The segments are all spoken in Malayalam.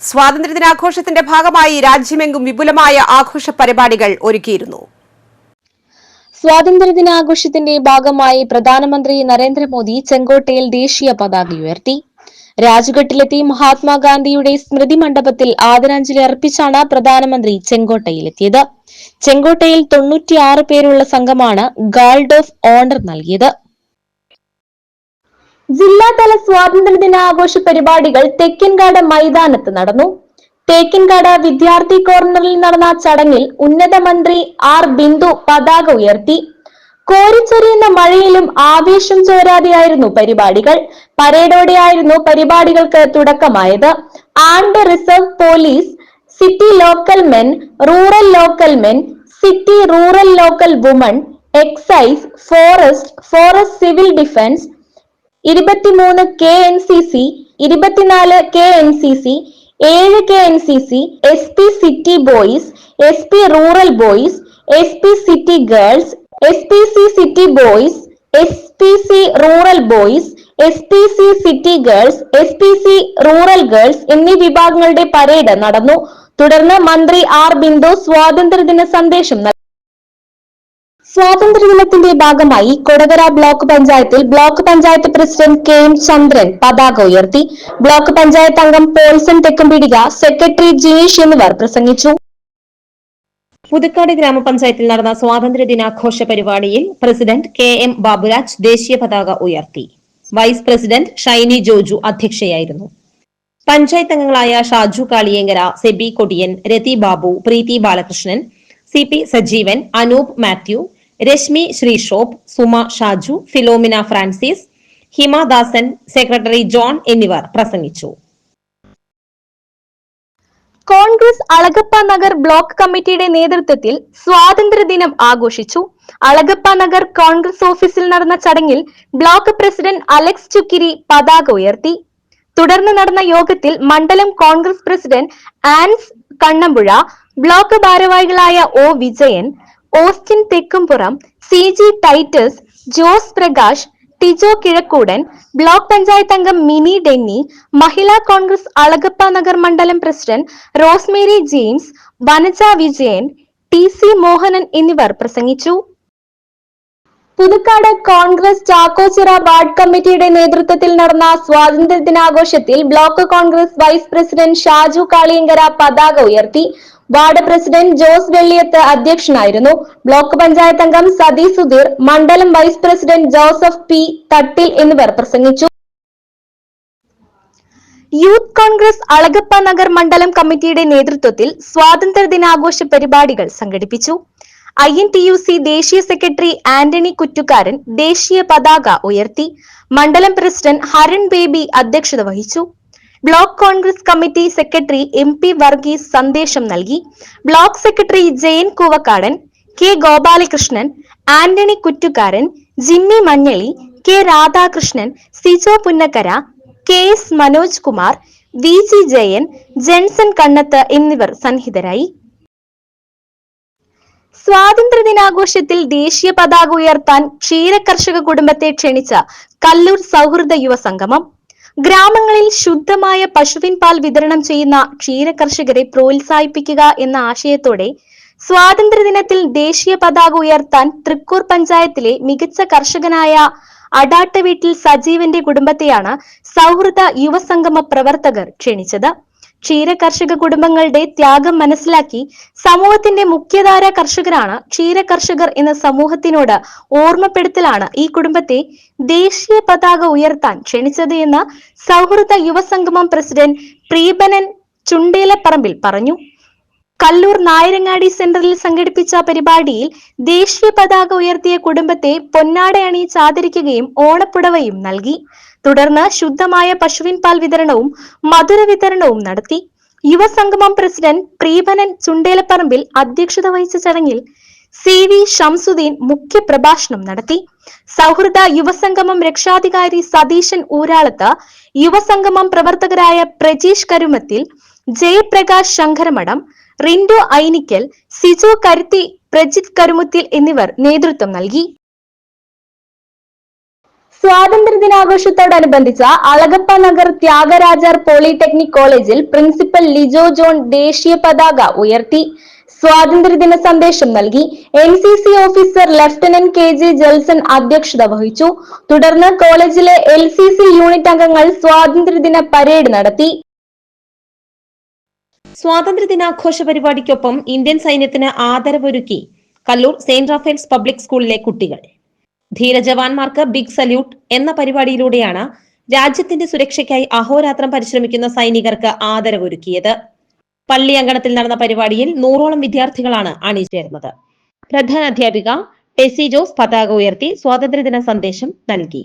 സ്വാതന്ത്ര്യദിനാഘോഷത്തിന്റെ ഭാഗമായി രാജ്യമെങ്ങും വിപുലമായ ആഘോഷ പരിപാടികൾ ഒരുക്കിയിരുന്നു. സ്വാതന്ത്ര്യദിനാഘോഷത്തിന്റെ ഭാഗമായി പ്രധാനമന്ത്രി നരേന്ദ്രമോദി ചെങ്കോട്ടയിൽ ദേശീയ പതാക ഉയർത്തി. രാജ്ഘട്ടിലെത്തി മഹാത്മാഗാന്ധിയുടെ സ്മൃതി മണ്ഡപത്തിൽ ആദരാഞ്ജലി അർപ്പിച്ചാണ് പ്രധാനമന്ത്രി ചെങ്കോട്ടയിലെത്തിയത്. ചെങ്കോട്ടയിൽ 96 പേരുള്ള സംഘമാണ് ഗാർഡ് ഓഫ് ഓണർ നൽകിയത്. ജില്ലാതല സ്വാതന്ത്ര്യദിനാഘോഷ പരിപാടികൾ തേക്കിൻകാട് മൈതാനത്ത് നടന്നു. തേക്കിൻകാട് വിദ്യാർത്ഥി കോർണറിൽ നടന്ന ചടങ്ങിൽ ഉന്നത മന്ത്രി ആർ ബിന്ദു പതാക ഉയർത്തി. കോരിച്ചൊരിയുന്ന മഴയിലും ആവേശം ചോരാതെയായിരുന്നു പരിപാടികൾ. പരേഡോടെയായിരുന്നു പരിപാടികൾക്ക് തുടക്കമായത്. Armed reserve police, city local men, rural local men, city rural local woman, excise, forest civil defence, 23 KNCC, 24 KNCC, 7 KNCC, SP city boys, SP rural boys, SP city girls, SPC city boys, SPC rural boys, SPC city girls, SPC rural girls എന്നീ വിഭാഗങ്ങളുടെ പരേഡ് നടന്നു. തുടർന്ന് മന്ത്രി ആർ ബിന്ദു സ്വാതന്ത്ര്യദിന സന്ദേശം നൽകി. സ്വാതന്ത്ര്യദിനത്തിന്റെ ഭാഗമായി കൊടകര ബ്ലോക്ക് പഞ്ചായത്തിൽ ബ്ലോക്ക് പഞ്ചായത്ത് പ്രസിഡന്റ് KM ചന്ദ്രൻ പതാക ഉയർത്തി. ബ്ലോക്ക് പഞ്ചായത്ത് അംഗം പോൾസൺ തെക്കുംപിടിക, സെക്രട്ടറി ജിനീഷ് എന്നിവർ പ്രസംഗിച്ചു. പുതുക്കാട് ഗ്രാമപഞ്ചായത്തിൽ നടന്ന സ്വാതന്ത്ര്യദിനാഘോഷ പരിപാടിയിൽ പ്രസിഡന്റ് KM ബാബുരാജ് ദേശീയ പതാക ഉയർത്തി. വൈസ് പ്രസിഡന്റ് ഷൈനി ജോജു അധ്യക്ഷയായിരുന്നു. പഞ്ചായത്ത് അംഗങ്ങളായ ഷാജു കാളിയേങ്കര, സെബി കൊടിയൻ, രതി ബാബു, പ്രീതി ബാലകൃഷ്ണൻ, CP സജീവൻ, അനൂപ് മാത്യു, രശ്മി ശ്രീഷോപ്പ്, സുമ ഷാജു, ഫിലോമിന ഫ്രാൻസിസ്, ഹിമദാസൻ, സെക്രട്ടറി ജോൺ എന്നിവർ പ്രസംഗിച്ചു. കോൺഗ്രസ് അളഗപ്പ നഗർ ബ്ലോക്ക് കമ്മിറ്റിയുടെ നേതൃത്വത്തിൽ സ്വാതന്ത്ര്യദിനം ആഘോഷിച്ചു. അളഗപ്പ നഗർ കോൺഗ്രസ് ഓഫീസിൽ നടന്ന ചടങ്ങിൽ ബ്ലോക്ക് പ്രസിഡന്റ് അലക്സ് ചുക്കിരി പതാക ഉയർത്തി. തുടർന്ന് നടന്ന യോഗത്തിൽ മണ്ഡലം കോൺഗ്രസ് പ്രസിഡന്റ് ആൻസ് കണ്ണമ്പുഴ, ബ്ലോക്ക് ഭാരവാഹികളായ O Vijayan, Austin Thekkumpuram, CG Titus, Jose Prakash, Tijo Kizhakkoodan, block panchayat അംഗം മിനി ഡെന്നി, മഹിളാ കോൺഗ്രസ് അളഗപ്പ നഗർ മണ്ഡലം പ്രസിഡന്റ് റോസ്മേരി ജെയിംസ്, വനജ വിജയൻ, TC മോഹനൻ എന്നിവർ പ്രസംഗിച്ചു. പുതുക്കാട് കോൺഗ്രസ് ചാക്കോച്ചിറ വാർഡ് കമ്മിറ്റിയുടെ നേതൃത്വത്തിൽ നടന്ന സ്വാതന്ത്ര്യദിനാഘോഷത്തിൽ block Congress vice president Shaju Kaliyankara പതാക ഉയർത്തി. വാർഡ് പ്രസിഡന്റ് ജോസ് വെള്ളിയത്ത് അധ്യക്ഷനായിരുന്നു. ബ്ലോക്ക് പഞ്ചായത്ത് അംഗം സതി സുധീർ, മണ്ഡലം വൈസ് പ്രസിഡന്റ് ജോസഫ് P തട്ടിൽ എന്നിവർ പ്രസംഗിച്ചു. യൂത്ത് കോൺഗ്രസ് അളഗപ്പ നഗർ മണ്ഡലം കമ്മിറ്റിയുടെ നേതൃത്വത്തിൽ സ്വാതന്ത്ര്യദിനാഘോഷ പരിപാടികൾ സംഘടിപ്പിച്ചു. INTUC ദേശീയ സെക്രട്ടറി ആന്റണി കുറ്റുകാരൻ ദേശീയ പതാക ഉയർത്തി. മണ്ഡലം പ്രസിഡന്റ് ഹരൺ ബേബി അധ്യക്ഷത വഹിച്ചു. Block Congress committee secretary MP Varghese സന്ദേശം നൽകി. Block secretary Jayan Koovakkadan, K Gopalakrishnan, Antony Kuttukaran, Jimmy Manjali, K Radhakrishnan, Sijo Punnakkara, KS Manoj Kumar, VG Jayan, Jenson Kannath എന്നിവർ സന്നിഹിതരായി. സ്വാതന്ത്ര്യദിനാഘോഷത്തിൽ ദേശീയ പതാക ഉയർത്താൻ ക്ഷീരകർഷക കുടുംബത്തെ ക്ഷണിച്ച കല്ലൂർ സൗഹൃദ യുവ സംഗമം. ഗ്രാമങ്ങളിൽ ശുദ്ധമായ പശുവിൻ പാൽ വിതരണം ചെയ്യുന്ന ക്ഷീരകർഷകരെ പ്രോത്സാഹിപ്പിക്കുക എന്ന ആശയത്തോടെ സ്വാതന്ത്ര്യദിനത്തിൽ ദേശീയ പതാക ഉയർത്താൻ തൃക്കൂർ പഞ്ചായത്തിലെ മികച്ച കർഷകനായ അടാട്ട് വീട്ടിൽ സജീവന്റെ കുടുംബത്തെയാണ് സൗഹൃദ യുവസംഗമ പ്രവർത്തകർ ക്ഷണിച്ചത്. ക്ഷീരകർഷക കുടുംബങ്ങളുടെ ത്യാഗം മനസ്സിലാക്കി സമൂഹത്തിന്റെ മുഖ്യധാര കർഷകരാണ് ക്ഷീരകർഷകർ എന്ന സമൂഹത്തിനോട് ഓർമ്മപ്പെടുത്തലാണ് ഈ കുടുംബത്തെ ദേശീയ പതാക ഉയർത്താൻ ക്ഷണിച്ചത് എന്ന് സൗഹൃദ യുവസംഗമം പ്രസിഡന്റ് പ്രീബനൻ ചുണ്ടേലപ്പറമ്പിൽ പറഞ്ഞു. കല്ലൂർ നായരങ്ങാടി സെന്ററിൽ സംഘടിപ്പിച്ച പരിപാടിയിൽ ദേശീയ പതാക ഉയർത്തിയ കുടുംബത്തെ പൊന്നാട അണിയിച്ച് ആദരിക്കുകയും ഓണപ്പുടവയും നൽകി. തുടർന്ന് ശുദ്ധമായ പശുവിൻ പാൽ വിതരണവും മധുര വിതരണവും നടത്തി. യുവസംഗമം പ്രസിഡന്റ് പ്രീബനൻ ചുണ്ടേലപ്പറമ്പിൽ അധ്യക്ഷത വഹിച്ച ചടങ്ങിൽ CV ഷംസുദ്ദീൻ മുഖ്യ പ്രഭാഷണം നടത്തി. സൗഹൃദ യുവസംഗമം രക്ഷാധികാരി സതീശൻ ഊരാളത്ത്, യുവസംഗമം പ്രവർത്തകരായ പ്രജീഷ് കരുമത്തിൽ, ജയപ്രകാശ് ശങ്കരമഠം, റിൻഡു ഐനിക്കൽ, സിജു കരുത്തി, പ്രജിത് കരുമുത്തിൽ എന്നിവർ നേതൃത്വം നൽകി. സ്വാതന്ത്ര്യദിനാഘോഷത്തോടനുബന്ധിച്ച അളഗപ്പ നഗർ ത്യാഗരാജർ പോളിടെക്നിക് കോളേജിൽ പ്രിൻസിപ്പൽ ലിജോ ജോൺ ദേശീയ പതാക ഉയർത്തി സ്വാതന്ത്ര്യദിന സന്ദേശം നൽകി. NCC officer lieutenant KG Jelson അധ്യക്ഷത വഹിച്ചു. തുടർന്ന് കോളേജിലെ LCC യൂണിറ്റ് അംഗങ്ങൾ സ്വാതന്ത്ര്യദിന പരേഡ് നടത്തി. സ്വാതന്ത്ര്യദിനാഘോഷ പരിപാടിക്കൊപ്പം ഇന്ത്യൻ സൈന്യത്തിന് ആദരവൊരുക്കി കല്ലൂർ സെന്റ് റാഫേൽസ് പബ്ലിക് സ്കൂളിലെ കുട്ടികൾ. ധീരജവാന്മാർക്ക് ബിഗ് സല്യൂട്ട് എന്ന പരിപാടിയിലൂടെയാണ് രാജ്യത്തിന്റെ സുരക്ഷയ്ക്കായി അഹോരാത്രം പരിശ്രമിക്കുന്ന സൈനികർക്ക് ആദരവൊരുക്കിയത്. പള്ളി അങ്കണത്തിൽ നടന്ന പരിപാടിയിൽ 100ഓളം വിദ്യാർത്ഥികളാണ് അണിചേർന്നത്. പ്രധാനാധ്യാപിക ടെസി ജോസ് പതാക ഉയർത്തി സ്വാതന്ത്ര്യദിന സന്ദേശം നൽകി.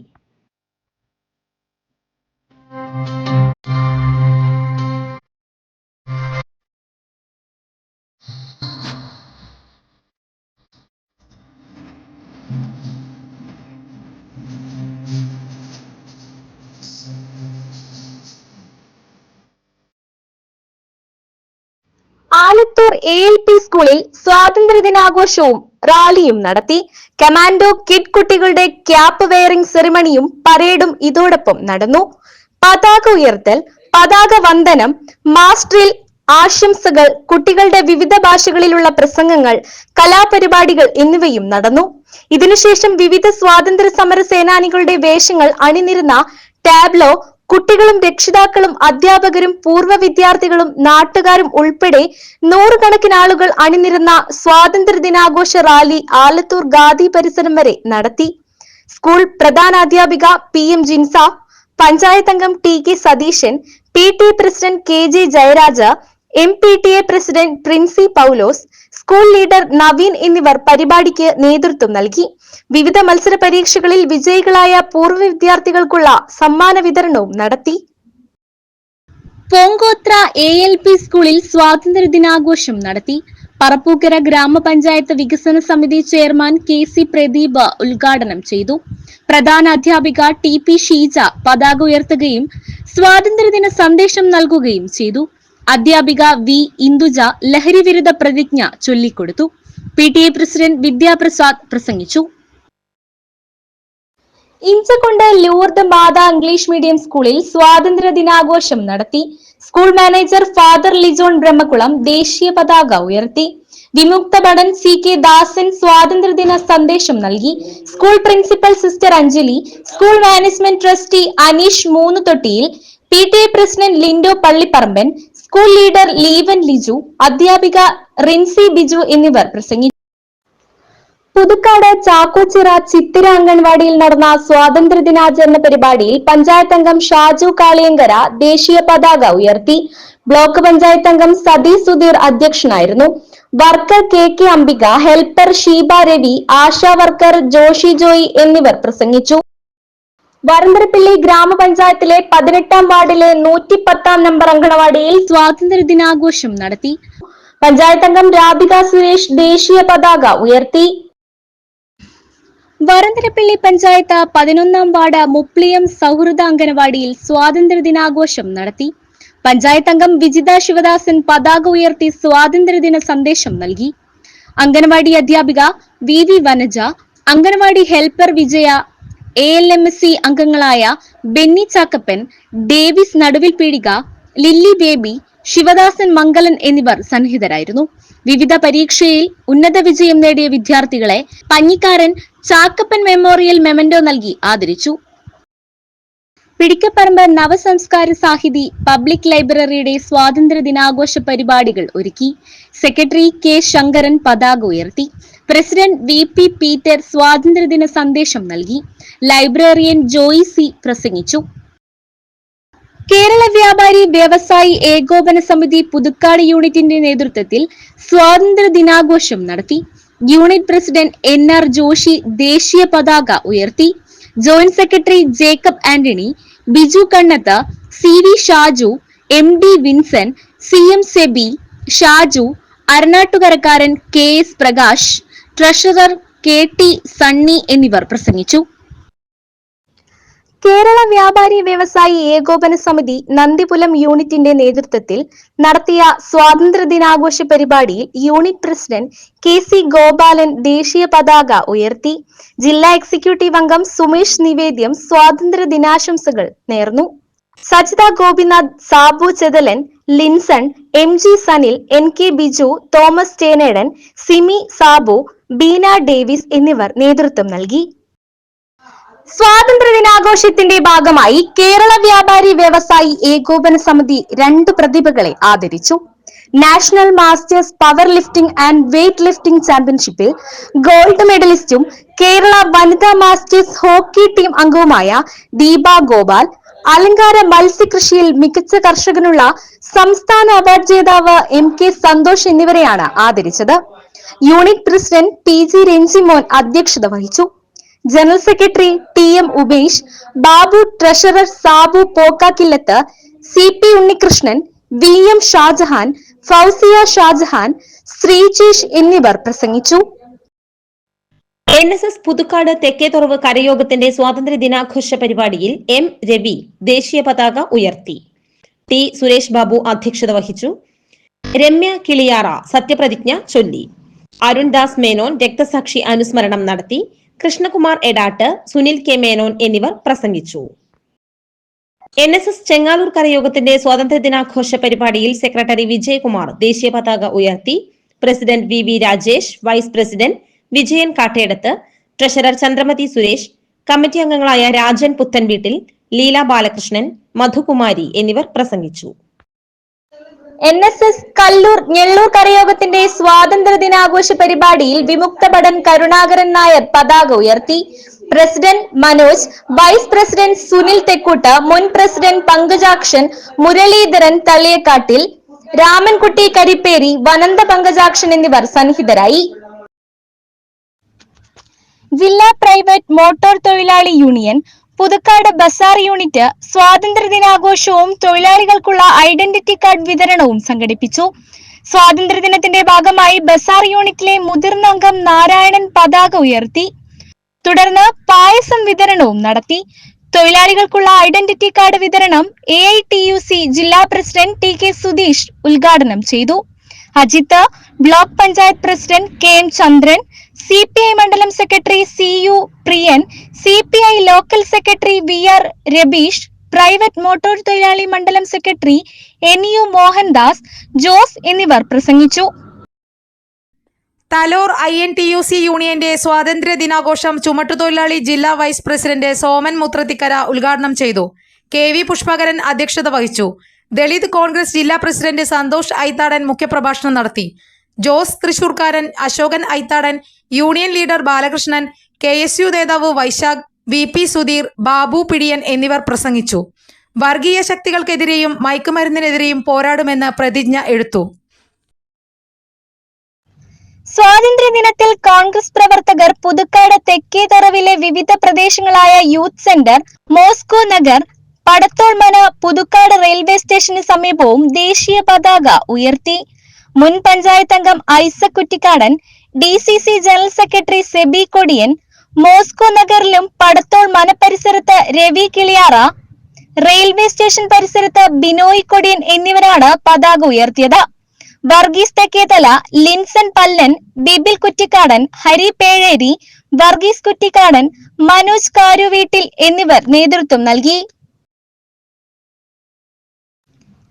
ആലത്തൂർ ALP സ്കൂളിൽ സ്വാതന്ത്ര്യദിനാഘോഷവും റാലിയും നടത്തി. കമാൻഡോ കിഡ് കുട്ടികളുടെ ക്യാപ്പ് വെയറിംഗ് സെറിമണിയും പരേഡും ഇതോടൊപ്പം നടന്നു. പതാക ഉയർത്തൽ, പതാക വന്ദനം, മാസ്റ്ററിൽ ആശംസകൾ, കുട്ടികളുടെ വിവിധ ഭാഷകളിലുള്ള പ്രസംഗങ്ങൾ, കലാപരിപാടികൾ എന്നിവയും നടന്നു. ഇതിനുശേഷം വിവിധ സ്വാതന്ത്ര്യ സമര സേനാനികളുടെ വേഷങ്ങൾ അണിനിരുന്ന ടാബ്ലോ, കുട്ടികളും രക്ഷിതാക്കളും അധ്യാപകരും പൂർവ്വ വിദ്യാർത്ഥികളും നാട്ടുകാരും ഉൾപ്പെടെ നൂറുകണക്കിന് ആളുകൾ അണിനിരുന്ന സ്വാതന്ത്ര്യദിനാഘോഷ റാലി ആലത്തൂർ ഗാന്ധി പരിസരം വരെ നടത്തി. സ്കൂൾ പ്രധാനാധ്യാപിക PM ജിൻസ, പഞ്ചായത്ത് അംഗം TK Satheesan, PTA president KJ Jayaraja, MPTA president Princy Paulose, school leader Naveen എന്നിവർ പരിപാടിക്ക് നേതൃത്വം നൽകി. വിവിധ മത്സര പരീക്ഷകളിൽ വിജയികളായ പൂർവ്വ വിദ്യാർത്ഥികൾക്കുള്ള സമ്മാന വിതരണവും നടത്തി. പൂങ്കോത്ര ALP സ്കൂളിൽ സ്വാതന്ത്ര്യദിനാഘോഷം നടത്തി. പറപ്പൂക്കര ഗ്രാമപഞ്ചായത്ത് വികസന സമിതി ചെയർമാൻ KC പ്രദീപ് ഉദ്ഘാടനം ചെയ്തു. പ്രധാന അധ്യാപിക TP ഷീജ പതാക ഉയർത്തുകയും സ്വാതന്ത്ര്യദിന സന്ദേശം നൽകുകയും ചെയ്തു. അധ്യാപിക V ഇന്ദുജ ലഹരി വിരുദ്ധ പ്രതിജ്ഞ ചൊല്ലിക്കൊടുത്തു. PTA പ്രസിഡന്റ് വിദ്യാപ്രസാദ് പ്രസംഗിച്ചു. ഇഞ്ചകൊണ്ട് ലൂർദ് മാതാ ഇംഗ്ലീഷ് മീഡിയം സ്കൂളിൽ സ്വാതന്ത്ര്യ ദിനാഘോഷം നടത്തി. School manager father Lijon Brahmakulam ദേശീയ പതാക ഉയർത്തി. വിമുക്ത ഭടൻ CK ദാസൻ സ്വാതന്ത്ര്യദിന സന്ദേശം നൽകി. School principal sister Anjali, school management trustee Aneesh Moonnuthottiyil, PTA president Lindo Pallipparamban, school leader Leevan Liju, അധ്യാപിക റിൻസി ബിജു എന്നിവർ പ്രസംഗിച്ചു. പുതുക്കാട് ചാക്കോച്ചിറ ചിത്തിര അംഗൻവാടിയിൽ നടന്ന സ്വാതന്ത്ര്യദിനാചരണ പരിപാടിയിൽ പഞ്ചായത്ത് അംഗം ഷാജു കാളിയങ്കര ദേശീയ പതാക ഉയർത്തി. ബ്ലോക്ക് പഞ്ചായത്ത് അംഗം സതീഷ് സുധീർ അധ്യക്ഷനായിരുന്നു. Worker KK Ambika, helper Sheeba Ravi, ASHA worker Joshi Joy എന്നിവർ പ്രസംഗിച്ചു. വരന്തരപ്പിള്ളി ഗ്രാമപഞ്ചായത്തിലെ 18ാം വാർഡിലെ 110ാം നമ്പർ അംഗനവാടിയിൽ സ്വാതന്ത്ര്യദിനാഘോഷം നടത്തി. പഞ്ചായത്ത് അംഗം രാധിക സുരേഷ് ദേശീയ പതാക ഉയർത്തി. വരന്തരപ്പിള്ളി പഞ്ചായത്ത് 11ാം വാർഡ് മുപ്ലിയം സൗഹൃദ അംഗനവാടിയിൽ സ്വാതന്ത്ര്യദിനാഘോഷം നടത്തി. പഞ്ചായത്ത് അംഗം വിജിത ശിവദാസൻ പതാക ഉയർത്തി സ്വാതന്ത്ര്യദിന സന്ദേശം നൽകി. അംഗനവാടി അധ്യാപിക VV വനജ, അംഗനവാടി ഹെൽപ്പർ വിജയ, ALMC അംഗങ്ങളായ ബെന്നി ചാക്കപ്പൻ, ഡേവിസ് നടുവിൽ പീടിക, ലില്ലി ബേബി, ശിവദാസൻ മംഗലൻ എന്നിവർ സന്നിഹിതരായിരുന്നു. വിവിധ പരീക്ഷയിൽ ഉന്നത വിജയം നേടിയ വിദ്യാർത്ഥികളെ പഞ്ഞിക്കാരൻ ചാക്കപ്പൻ മെമ്മോറിയൽ മെമന്റോ നൽകി ആദരിച്ചു. പിടിക്കപ്പറമ്പ് നവസംസ്കാര സാഹിതി പബ്ലിക് ലൈബ്രറിയുടെ സ്വാതന്ത്ര്യ ദിനാഘോഷ പരിപാടികൾ ഒരുക്കി. സെക്രട്ടറി K ശങ്കരൻ പതാക ഉയർത്തി. പ്രസിഡന്റ് VP പീറ്റർ സ്വാതന്ത്ര്യദിന സന്ദേശം നൽകി. ലൈബ്രറിയൻ ജോയി C പ്രസംഗിച്ചു. കേരള വ്യാപാരി വ്യവസായി ഏകോപന സമിതി പുതുക്കാട് യൂണിറ്റിന്റെ നേതൃത്വത്തിൽ സ്വാതന്ത്ര്യ ദിനാഘോഷം നടത്തി. യൂണിറ്റ് പ്രസിഡന്റ് NR ജോഷി ദേശീയ പതാക ഉയർത്തി. Joint secretary Jacob Antony, Biju Kannath, CV Shaju, MD Vinson, CM Sebi, Shaju, അരണാട്ടുകരക്കാരൻ KS Prakash, treasurer KT Sunny എന്നിവർ പ്രസംഗിച്ചു. കേരള വ്യാപാരി വ്യവസായി ഏകോപന സമിതി നന്ദിപുലം യൂണിറ്റിന്റെ നേതൃത്വത്തിൽ നടത്തിയ സ്വാതന്ത്ര്യദിനാഘോഷ പരിപാടിയിൽ യൂണിറ്റ് പ്രസിഡന്റ് കെ.സി. ഗോപാലൻ ദേശീയ പതാക ഉയർത്തി. ജില്ലാ എക്സിക്യൂട്ടീവ് അംഗം സുമേഷ് നിവേദ്യം സ്വാതന്ത്ര്യ ദിനാശംസകൾ നേർന്നു. Sajitha Gopinath, Sabu Chethalan, Linson, MG. Sanil, N.K.. Biju, Thomas ചേനേടൻ, Simi, Sabu, Beena Davis എന്നിവർ നേതൃത്വം നൽകി. സ്വാതന്ത്ര്യദിനാഘോഷത്തിന്റെ ഭാഗമായി കേരള വ്യാപാരി വ്യവസായി ഏകോപന സമിതി 2 പ്രതിഭകളെ ആദരിച്ചു. National masters powerlifting and weightlifting ചാമ്പ്യൻഷിപ്പിൽ ഗോൾഡ് മെഡലിസ്റ്റും കേരള വനിതാ മാസ്റ്റേഴ്സ് ഹോക്കി ടീം അംഗവുമായ ദീപ ഗോപാൽ, അലങ്കാര മത്സ്യകൃഷിയിൽ മികച്ച കർഷകനുള്ള സംസ്ഥാന അവാർഡ് ജേതാവ് എം.കെ. സന്തോഷ് എന്നിവരെയാണ് ആദരിച്ചത്. Unit president T G. രഞ്ജിമോൻ അധ്യക്ഷത വഹിച്ചു. General secretary T M. Ubesh, Babu, treasurer Sabu Pokkakkillath, C P. Unnikrishnan, V M. Shajahan, Fousiya Shajahan, Sreejesh എന്നിവർ പ്രസംഗിച്ചു. NSS പുതുക്കാട് തെക്കേതുറവ് കരയോഗത്തിന്റെ സ്വാതന്ത്ര്യ ദിനാഘോഷ പരിപാടിയിൽ എം. രവി ദേശീയ പതാക ഉയർത്തി. ടി. സുരേഷ് ബാബു അധ്യക്ഷത വഹിച്ചു. രമ്യ കിളിയാറ സത്യപ്രതിജ്ഞ ചൊല്ലി. അരുൺദാസ് മേനോൻ രക്തസാക്ഷി അനുസ്മരണം നടത്തി. കൃഷ്ണകുമാർ എടാട്ട്, സുനിൽ കെ. മേനോൻ എന്നിവർ പ്രസംഗിച്ചു. NSS ചെങ്ങാലൂർ കരയോഗത്തിന്റെ സ്വാതന്ത്ര്യ ദിനാഘോഷ പരിപാടിയിൽ സെക്രട്ടറി വിജയകുമാർ ദേശീയ പതാക ഉയർത്തി. President V. Rajesh, vice president Vijayan Kattedath, treasurer Chandramathi Suresh, committee അംഗങ്ങളായ രാജൻ പുത്തൻവീട്ടിൽ, ലീല ബാലകൃഷ്ണൻ, മധുകുമാരി എന്നിവർ പ്രസംഗിച്ചു. NSS കല്ലൂർ ഞെള്ളൂർ കരയോഗത്തിന്റെ സ്വാതന്ത്ര്യ ദിനാഘോഷ പരിപാടിയിൽ വിമുക്ത ഭടൻ കരുണാകരൻ നായർ പതാക ഉയർത്തി. President Manoj, vice president Sunil Thekkoot, മുൻ പ്രസിഡന്റ് പങ്കജാക്ഷൻ, മുരളീധരൻ തള്ളിയക്കാട്ടിൽ, രാമൻകുട്ടി കരിപ്പേരി, വനന്ത പങ്കജാക്ഷൻ എന്നിവർ സന്നിഹിതരായി. ജില്ലാ പ്രൈവറ്റ് മോട്ടോർ തൊഴിലാളി യൂണിയൻ പുതുക്കാട് ബസാർ യൂണിറ്റ് സ്വാതന്ത്ര്യ ദിനാഘോഷവും തൊഴിലാളികൾക്കുള്ള ഐഡന്റിറ്റി കാർഡ് വിതരണവും സംഘടിപ്പിച്ചു. സ്വാതന്ത്ര്യദിനത്തിന്റെ ഭാഗമായി ബസാർ യൂണിറ്റിലെ മുതിർന്ന അംഗം നാരായണൻ പതാക ഉയർത്തി. തുടർന്ന് പായസം വിതരണവും നടത്തി. തൊഴിലാളികൾക്കുള്ള ഐഡന്റിറ്റി കാർഡ് വിതരണം AITUC ജില്ലാ പ്രസിഡന്റ് ടി.കെ. സുധീഷ് ഉദ്ഘാടനം ചെയ്തു. Ajith, block panchayat president KM ചന്ദ്രൻ, CPI മണ്ഡലം സെക്രട്ടറി CU പ്രിയൻ, CPI local secretary VR Rabeesh, private motor തൊഴിലാളി മണ്ഡലം സെക്രട്ടറി NU മോഹൻദാസ്, ജോസ് എന്നിവർ പ്രസംഗിച്ചു. തലോർ INTUC യൂണിയന്റെ സ്വാതന്ത്ര്യ ദിനാഘോഷം ചുമട്ടുതൊഴിലാളി ജില്ലാ വൈസ് പ്രസിഡന്റ് സോമൻ മുത്രത്തിക്കര ഉദ്ഘാടനം ചെയ്തു. KV പുഷ്പകരൻ അധ്യക്ഷത വഹിച്ചു. ദളിത് കോൺഗ്രസ് ജില്ലാ പ്രസിഡന്റ് സന്തോഷ് ഐത്താടൻ മുഖ്യപ്രഭാഷണം നടത്തി. ജോസ് തൃശൂർക്കാരൻ, Ashokan Aithadan, union leader Balakrishnan, KSU നേതാവ് വൈശാഖ്, VP സുധീർ, ബാബു പിടിയൻ എന്നിവർ പ്രസംഗിച്ചു. വർഗീയ ശക്തികൾക്കെതിരെയും മയക്കുമരുന്നിനെതിരെയും പോരാടുമെന്ന് പ്രതിജ്ഞ എടുത്തു. സ്വാതന്ത്ര്യദിനത്തിൽ കോൺഗ്രസ് പ്രവർത്തകർ പുതുക്കാട് തെക്കേതുറവിലെ വിവിധ പ്രദേശങ്ങളായ youth centre, Moscow Nagar, Padatholmana, Puthukkad railway സ്റ്റേഷന് സമീപവും ദേശീയ പതാക ഉയർത്തി. മുൻ പഞ്ചായത്ത് അംഗം Isaac Kuttikkadan, DCC general secretary Sebi Kodiyan, Moscow നഗറിലും പടത്തോൾ മന പരിസരത്ത് രവി കിളിയാറ, റെയിൽവേ സ്റ്റേഷൻ പരിസരത്ത് ബിനോയ് കൊടിയൻ എന്നിവരാണ് പതാക ഉയർത്തിയത്. വർഗീസ് തെക്കേതല, ലിൻസൺ പല്ലൻ, ബിബിൽ കുറ്റിക്കാടൻ, ഹരി പേഴേരി, വർഗീസ് കുറ്റിക്കാടൻ, മനോജ് കാരുവീട്ടിൽ എന്നിവർ നേതൃത്വം നൽകി.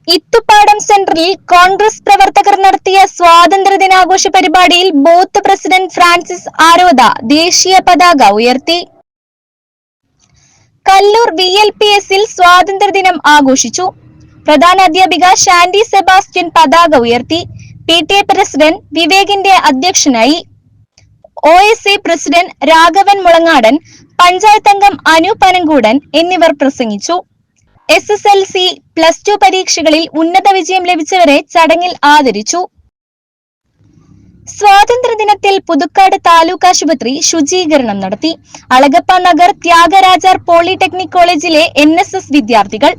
ഇത്തുപ്പാടം സെന്ററിൽ കോൺഗ്രസ് പ്രവർത്തകർ നടത്തിയ സ്വാതന്ത്ര്യ ദിനാഘോഷ പരിപാടിയിൽ ബൂത്ത് പ്രസിഡന്റ് ഫ്രാൻസിസ് ആരോദ ദേശീയ പതാക ഉയർത്തി. കല്ലൂർ VLPSൽ സ്വാതന്ത്ര്യദിനം ആഘോഷിച്ചു. പ്രധാന അധ്യാപിക ഷാൻഡി സെബാസ്റ്റ്യൻ പതാക ഉയർത്തി. PTA പ്രസിഡന്റ് വിവേകിന്റെ അധ്യക്ഷനായി. OSA പ്രസിഡന്റ് രാഘവൻ മുളങ്ങാടൻ, പഞ്ചായത്ത് അംഗം അനു പനങ്കൂടൻ എന്നിവർ പ്രസംഗിച്ചു. SSLC, +2 പരീക്ഷകളിൽ ഉന്നത വിജയം ലഭിച്ചവരെ ചടങ്ങിൽ ആദരിച്ചു. സ്വാതന്ത്ര്യദിനത്തിൽ പുതുക്കാട് താലൂക്ക് ആശുപത്രി ശുചീകരണം നടത്തി. അളഗപ്പ നഗർ ത്യാഗരാജാർ പോളിടെക്നിക് കോളേജിലെ NSS വിദ്യാർത്ഥികൾ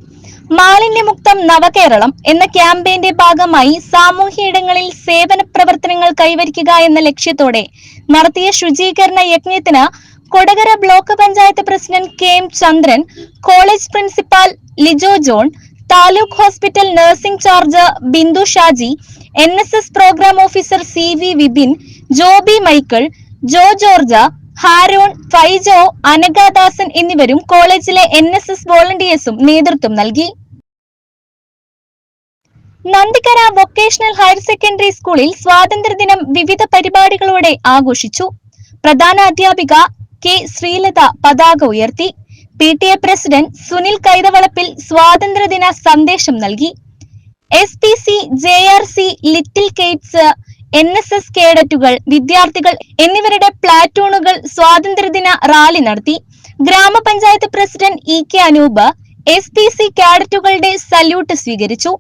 മാലിന്യമുക്തം നവകേരളം എന്ന ക്യാമ്പയിന്റെ ഭാഗമായി സാമൂഹ്യ ഇടങ്ങളിൽ സേവന പ്രവർത്തനങ്ങൾ കൈവരിക്കുക എന്ന ലക്ഷ്യത്തോടെ നടത്തിയ ശുചീകരണ യജ്ഞത്തിന് Kodakara block panchayat president K M. Chandran, college principal Lijo John, taluk hospital nursing charge Bindu Shaji, NSS programme officer CV Vipin, Joby Michael, Jo George, Haron, Faijo, Anaghadasan എന്നിവരും കോളേജിലെ NSS വോളണ്ടിയേഴ്സും നേതൃത്വം നൽകി. നന്ദിക്കര വൊക്കേഷണൽ ഹയർ സെക്കൻഡറി സ്കൂളിൽ സ്വാതന്ത്ര്യദിനം വിവിധ പരിപാടികളോടെ ആഘോഷിച്ചു. പ്രധാന അധ്യാപിക കെ. ശ്രീലത പതാക ഉയർത്തി. PTA പ്രസിഡന്റ് സുനിൽ കൈതവളപ്പിൽ സ്വാതന്ത്ര്യദിന സന്ദേശം നൽകി. SPC, JRC, little kites, NSS കേഡറ്റുകൾ, വിദ്യാർത്ഥികൾ എന്നിവരുടെ പ്ലാറ്റൂണുകൾ സ്വാതന്ത്ര്യദിന റാലി നടത്തി. Grama panchayat president EK Anoop SPC കാഡറ്റുകളുടെ സല്യൂട്ട് സ്വീകരിച്ചു.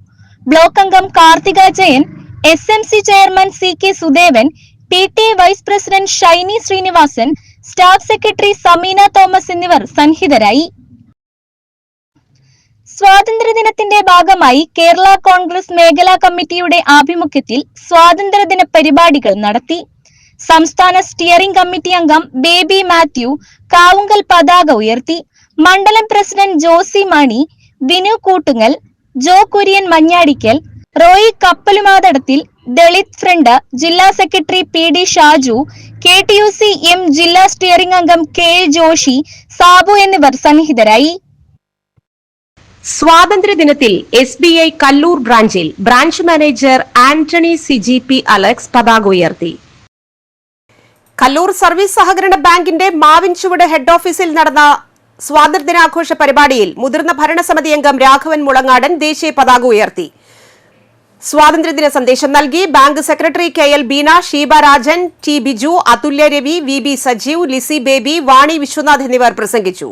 ബ്ലോക്ക് അംഗം Karthika Jayan, SMC chairman CK Sudevan, PTA vice president Shiny Srinivasan, staff secretary Sameena Thomas എന്നിവർ സന്നിഹിതരായി. സ്വാതന്ത്ര്യദിനത്തിന്റെ ഭാഗമായി കേരള കോൺഗ്രസ് മേഖലാ കമ്മിറ്റിയുടെ ആഭിമുഖ്യത്തിൽ സ്വാതന്ത്ര്യദിന പരിപാടികൾ നടത്തി. സംസ്ഥാന സ്റ്റിയറിംഗ് കമ്മിറ്റി അംഗം ബേബി മാത്യു കാവുങ്കൽ പതാക ഉയർത്തി. മണ്ഡലം പ്രസിഡന്റ് ജോസി മാണി, വിനു കൂട്ടുങ്ങൽ, ജോ കുര്യൻ മഞ്ഞാടിക്കൽ, റോയി കപ്പലുമാതടത്തിൽ, ദളിത് ഫ്രണ്ട് ജില്ലാ secretary PD Shaju, KTUC M ജില്ലാ സ്റ്റിയറിംഗ് അംഗം K ജോഷി, സാബു എന്നിവർ സന്നിഹിതരായി. സ്വാതന്ത്ര്യദിനത്തിൽ SBI കല്ലൂർ ബ്രാഞ്ചിൽ branch manager Antony CGP Alex പതാക ഉയർത്തി. കല്ലൂർ സർവീസ് സഹകരണ ബാങ്കിന്റെ മാവിൻ ചുവട് ഹെഡ് ഓഫീസിൽ നടന്ന സ്വാതന്ത്ര്യദിനാഘോഷ പരിപാടിയിൽ മുതിർന്ന ഭരണസമിതി അംഗം രാഘവൻ മുളങ്ങാടൻ ദേശീയ പതാക ഉയർത്തി. സ്വാതന്ത്ര്യദിന സന്ദേശം നൽകി. Bank secretary KL Beena, Sheeba Rajan, T Biju, Athulya Ravi, VB Sajeev, Lizzy Baby, Vani Viswanath എന്നിവർ പ്രസംഗിച്ചു.